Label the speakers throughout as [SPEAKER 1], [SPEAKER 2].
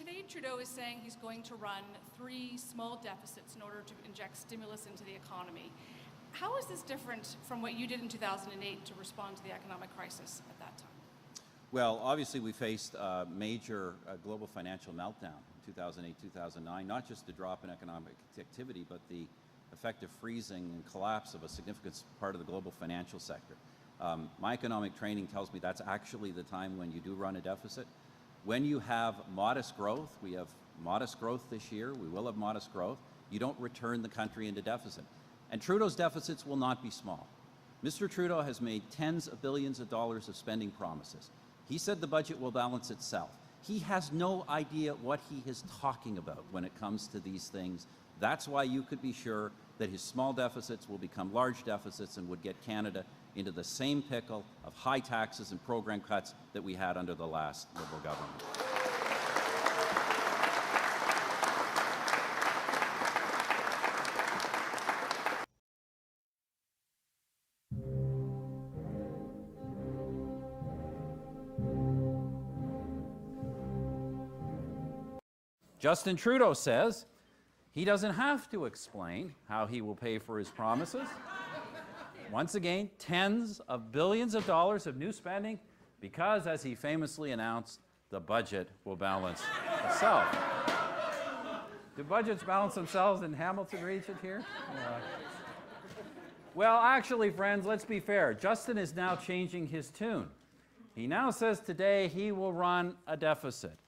[SPEAKER 1] Today, Trudeau is saying he's going to run 3 small deficits in order to inject stimulus into the economy. How is this different from what you did in 2008 to respond to the economic crisis at that time?
[SPEAKER 2] Well, obviously we faced a major global financial meltdown in 2008-2009, not just the drop in economic activity, but the effective freezing and collapse of a significant part of the global financial sector. My economic training tells me that's actually the time when you do run a deficit. When you have modest growth, we have modest growth this year, we will have modest growth, you don't return the country into deficit. And Trudeau's deficits will not be small. Mr. Trudeau has made tens of billions of dollars of spending promises. He said the budget will balance itself. He has no idea what he is talking about when it comes to these things. That's why you could be sure that his small deficits will become large deficits and would get Canada into the same pickle of high taxes and program cuts that we had under the last Liberal government. Justin Trudeau says he doesn't have to explain how he will pay for his promises. Once again, tens of billions of dollars of new spending because, as he famously announced, the budget will balance itself. Do budgets balance themselves in Hamilton region here? Well, actually, friends, let's be fair. Justin is now changing his tune. He now says today he will run a deficit,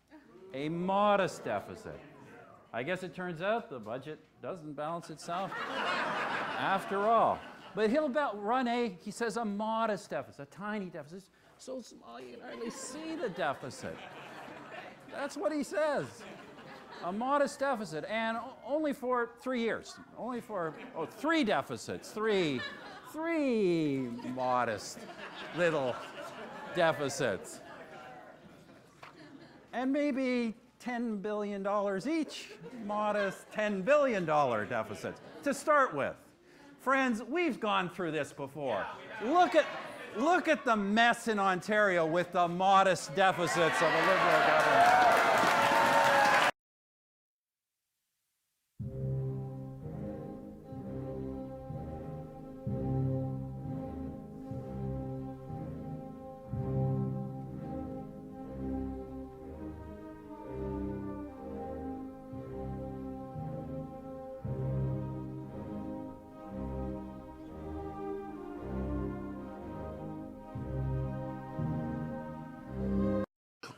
[SPEAKER 2] a modest deficit. I guess it turns out the budget doesn't balance itself after all. But he'll run he says, a modest deficit, a tiny deficit, so small you can hardly see the deficit. That's what he says. A modest deficit, and only for 3 years. Only for 3 deficits, three modest little deficits. And maybe $10 billion each, modest $10 billion deficits to start with. Friends, we've gone through this before. Look at the mess in Ontario with the modest deficits of a Liberal government.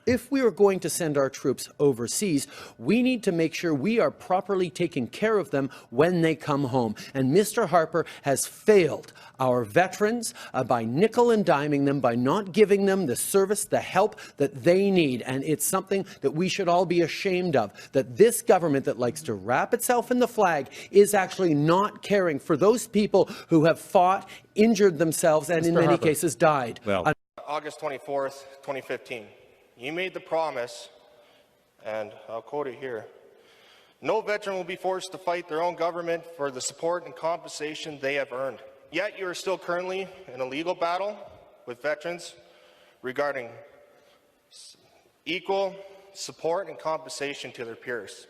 [SPEAKER 3] If we are going to send our troops overseas, we need to make sure we are properly taking care of them when they come home. And Mr. Harper has failed our veterans by nickel and diming them, by not giving them the service, the help that they need. And it's something that we should all be ashamed of, that this government that likes to wrap itself in the flag is actually not caring for those people who have fought, injured themselves, and in many cases died.
[SPEAKER 4] Well, August 24th, 2015. You made the promise, and I'll quote it here, "No veteran will be forced to fight their own government for the support and compensation they have earned." Yet you are still currently in a legal battle with veterans regarding equal support and compensation to their peers.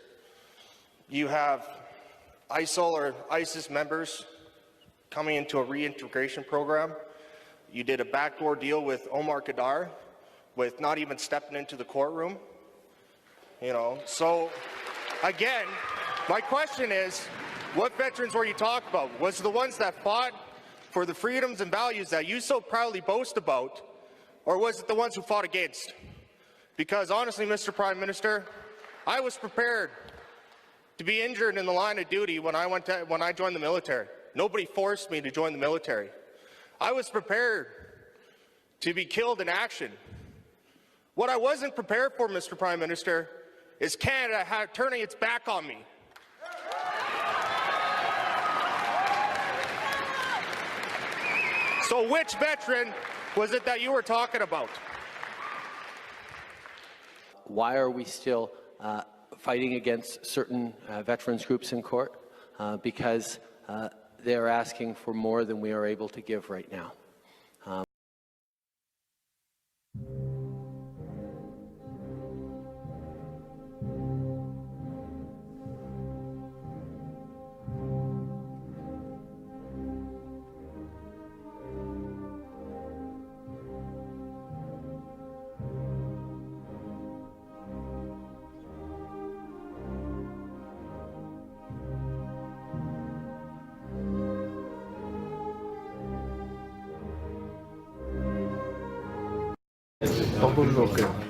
[SPEAKER 4] You have ISIL or ISIS members coming into a reintegration program. You did a backdoor deal with Omar Khadr, with not even stepping into the courtroom, So, again, my question is, what veterans were you talking about? Was it the ones that fought for the freedoms and values that you so proudly boast about, or was it the ones who fought against? Because honestly, Mr. Prime Minister, I was prepared to be injured in the line of duty when I joined the military. Nobody forced me to join the military. I was prepared to be killed in action. What I wasn't prepared for, Mr. Prime Minister, is Canada turning its back on me. So which veteran was it that you were talking about?
[SPEAKER 3] Why are we still fighting against certain veterans groups in court? Because they're asking for more than we are able to give right now.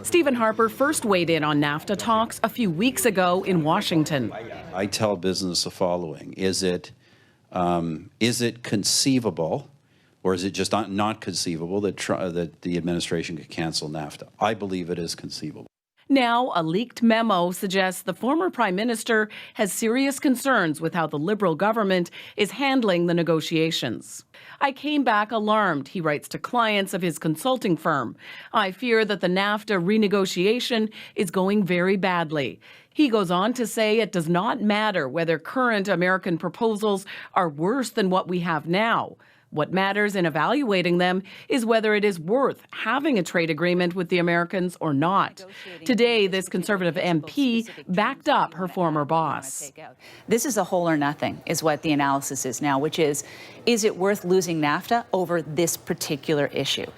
[SPEAKER 5] Stephen Harper first weighed in on NAFTA talks a few weeks ago in Washington.
[SPEAKER 2] I tell business the following: is it conceivable, or is it just not conceivable that the administration could cancel NAFTA? I believe it is conceivable.
[SPEAKER 5] Now, a leaked memo suggests the former prime minister has serious concerns with how the Liberal government is handling the negotiations. I came back alarmed, he writes to clients of his consulting firm. I fear that the NAFTA renegotiation is going very badly. He goes on to say it does not matter whether current American proposals are worse than what we have now. What matters in evaluating them is whether it is worth having a trade agreement with the Americans or not. Today, this Conservative MP backed up her former boss.
[SPEAKER 6] This is a whole or nothing, is what the analysis is now, which is it worth losing NAFTA over this particular issue?